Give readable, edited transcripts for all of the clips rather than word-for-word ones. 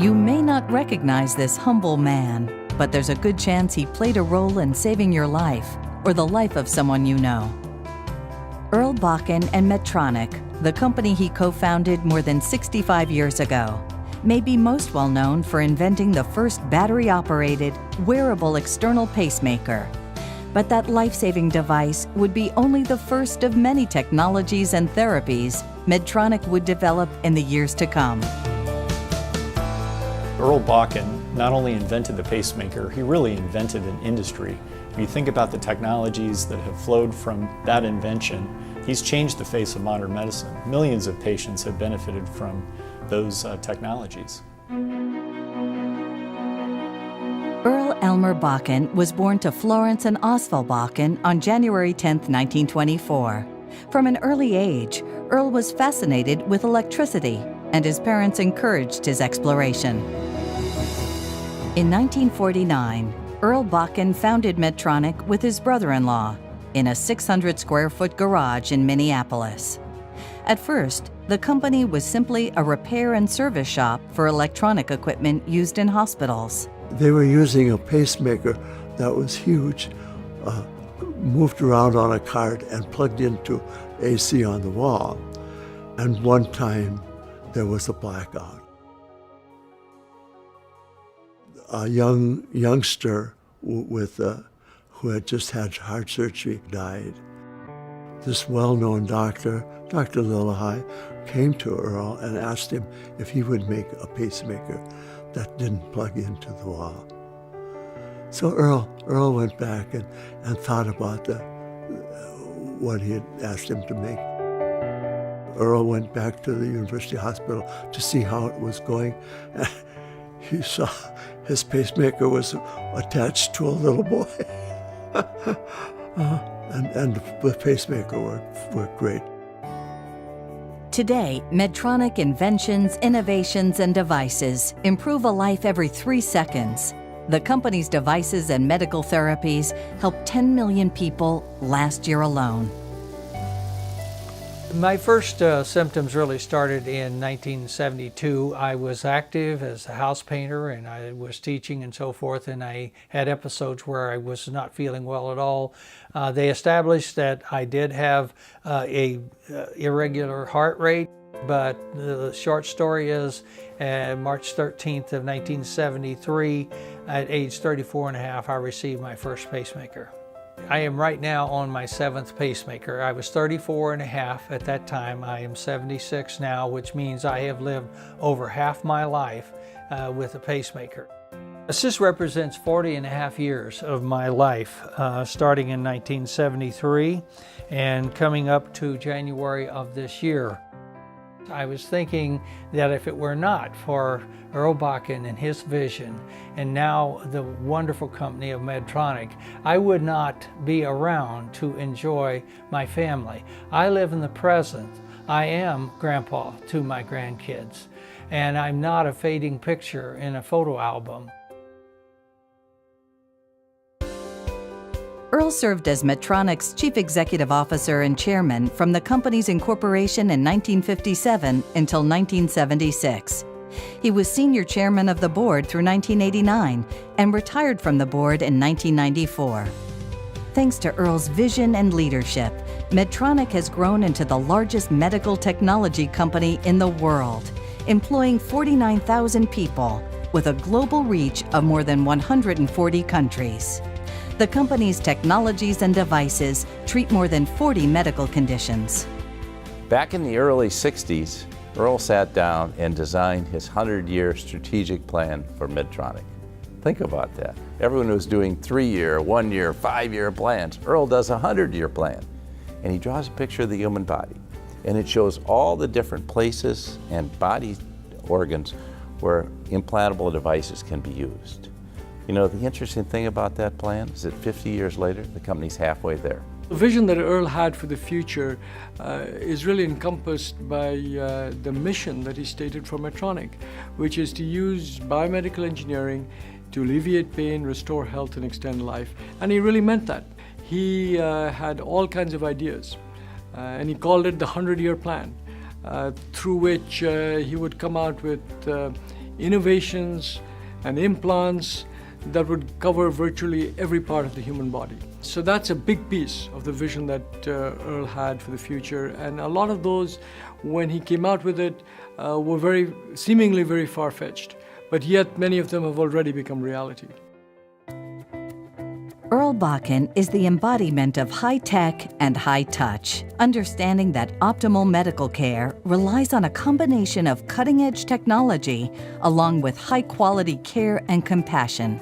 You may not recognize this humble man, but there's a good chance he played a role in saving your life or the life of someone you know. Earl Bakken and Medtronic, the company he co-founded more than 65 years ago, may be most well known for inventing the first battery-operated, wearable external pacemaker. But that life-saving device would be only the first of many technologies and therapies Medtronic would develop in the years to come. Earl Bakken not only invented the pacemaker, he really invented an industry. If you think about the technologies that have flowed from that invention, he's changed the face of modern medicine. Millions of patients have benefited from those technologies. Earl Elmer Bakken was born to Florence and Oswald Bakken on January 10, 1924. From an early age, Earl was fascinated with electricity, and his parents encouraged his exploration. In 1949, Earl Bakken founded Medtronic with his brother-in-law in a 600-square-foot garage in Minneapolis. At first, the company was simply a repair and service shop for electronic equipment used in hospitals. They were using a pacemaker that was huge, moved around on a cart and plugged into AC on the wall. And one time, there was a blackout. A youngster who had just had heart surgery died. This well-known doctor, Dr. Lillihei, came to Earl and asked him if he would make a pacemaker that didn't plug into the wall. So Earl went back and thought about what he had asked him to make. Earl went back to the University Hospital to see how it was going. He saw his pacemaker was attached to a little boy. And the pacemaker worked great. Today, Medtronic inventions, innovations, and devices improve a life every 3 seconds. The company's devices and medical therapies helped 10 million people last year alone. My first symptoms really started in 1972. I was active as a house painter and I was teaching and so forth, and I had episodes where I was not feeling well at all. They established that I did have a irregular heart rate, but the short story is March 13th of 1973, at age 34 and a half, I received my first pacemaker. I am right now on my 7th pacemaker. I was 34 and a half at that time. I am 76 now, which means I have lived over half my life with a pacemaker. This represents 40 and a half years of my life, starting in 1973 and coming up to January of this year. I was thinking that if it were not for Earl Bakken and his vision, and now the wonderful company of Medtronic, I would not be around to enjoy my family. I live in the present. I am grandpa to my grandkids, and I'm not a fading picture in a photo album. Earl served as Medtronic's chief executive officer and chairman from the company's incorporation in 1957 until 1976. He was senior chairman of the board through 1989 and retired from the board in 1994. Thanks to Earl's vision and leadership, Medtronic has grown into the largest medical technology company in the world, employing 49,000 people with a global reach of more than 140 countries. The company's technologies and devices treat more than 40 medical conditions. Back in the early 60s, Earl sat down and designed his 100-year strategic plan for Medtronic. Think about that. Everyone was doing 3-year, 1-year, 5-year plans. Earl does a 100-year plan. And he draws a picture of the human body. And it shows all the different places and body organs where implantable devices can be used. You know, the interesting thing about that plan is that 50 years later, the company's halfway there. The vision that Earl had for the future is really encompassed by the mission that he stated for Medtronic, which is to use biomedical engineering to alleviate pain, restore health, and extend life. And he really meant that. He had all kinds of ideas, and he called it the 100-year plan, through which he would come out with innovations and implants that would cover virtually every part of the human body. So that's a big piece of the vision that Earl had for the future, and a lot of those, when he came out with it, were seemingly very far-fetched, but yet many of them have already become reality. Earl Bakken is the embodiment of high-tech and high-touch, understanding that optimal medical care relies on a combination of cutting-edge technology along with high-quality care and compassion.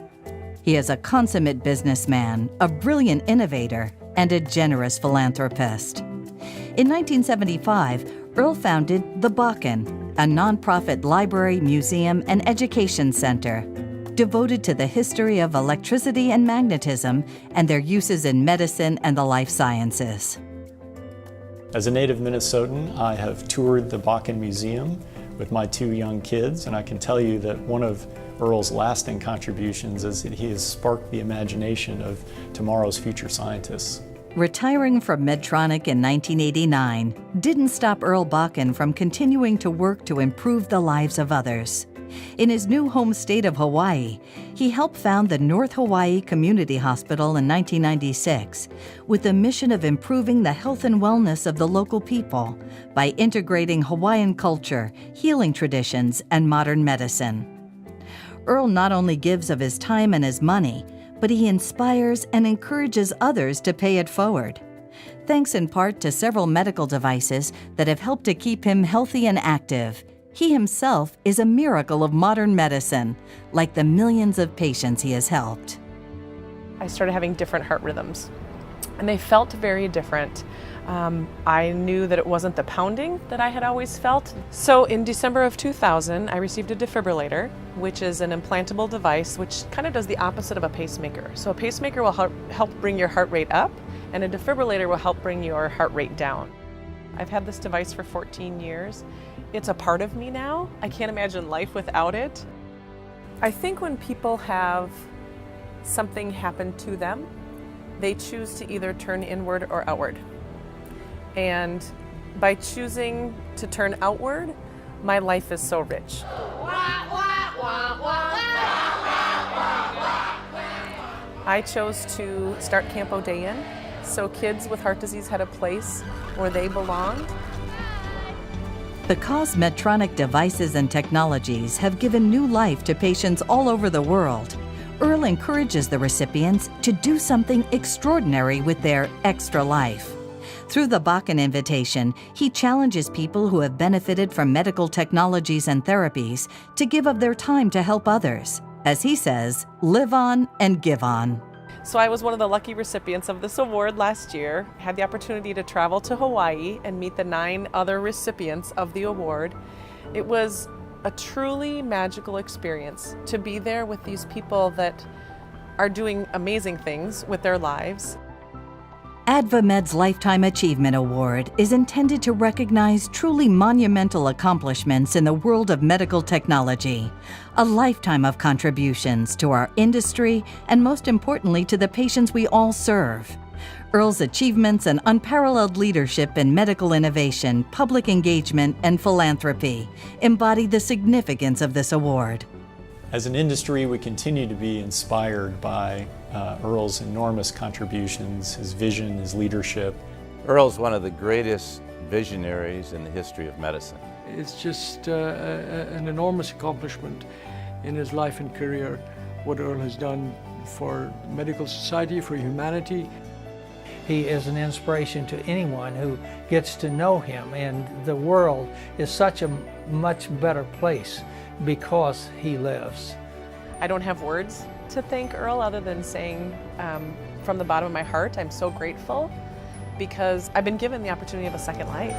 He is a consummate businessman, a brilliant innovator, and a generous philanthropist. In 1975, Earl founded The Bakken, a nonprofit library, museum, and education center devoted to the history of electricity and magnetism and their uses in medicine and the life sciences. As a native Minnesotan, I have toured the Bakken Museum with my 2 young kids, and I can tell you that one of Earl's lasting contributions is that he has sparked the imagination of tomorrow's future scientists. Retiring from Medtronic in 1989 didn't stop Earl Bakken from continuing to work to improve the lives of others. In his new home state of Hawaii, he helped found the North Hawaii Community Hospital in 1996 with the mission of improving the health and wellness of the local people by integrating Hawaiian culture, healing traditions, and modern medicine. Earl not only gives of his time and his money, but he inspires and encourages others to pay it forward. Thanks in part to several medical devices that have helped to keep him healthy and active, he himself is a miracle of modern medicine, like the millions of patients he has helped. I started having different heart rhythms, and they felt very different. I knew that it wasn't the pounding that I had always felt. So in December of 2000, I received a defibrillator, which is an implantable device which kind of does the opposite of a pacemaker. So a pacemaker will help bring your heart rate up, and a defibrillator will help bring your heart rate down. I've had this device for 14 years. It's a part of me now. I can't imagine life without it. I think when people have something happen to them, they choose to either turn inward or outward. And by choosing to turn outward, my life is so rich. I chose to start Campo Day In, so kids with heart disease had a place where they belonged. Because Medtronic devices and technologies have given new life to patients all over the world, Earl encourages the recipients to do something extraordinary with their extra life. Through the Bakken Invitation, he challenges people who have benefited from medical technologies and therapies to give of their time to help others. As he says, live on and give on. So I was one of the lucky recipients of this award last year. I had the opportunity to travel to Hawaii and meet the 9 other recipients of the award. It was a truly magical experience to be there with these people that are doing amazing things with their lives. AdvaMed's Lifetime Achievement Award is intended to recognize truly monumental accomplishments in the world of medical technology, a lifetime of contributions to our industry and most importantly to the patients we all serve. Earl's achievements and unparalleled leadership in medical innovation, public engagement, and philanthropy embody the significance of this award. As an industry, we continue to be inspired by Earl's enormous contributions, his vision, his leadership. Earl's one of the greatest visionaries in the history of medicine. It's just an enormous accomplishment in his life and career, what Earl has done for medical society, for humanity. He is an inspiration to anyone who gets to know him, and the world is such a much better place because he lives. I don't have words to thank Earl other than saying from the bottom of my heart, I'm so grateful because I've been given the opportunity of a second life.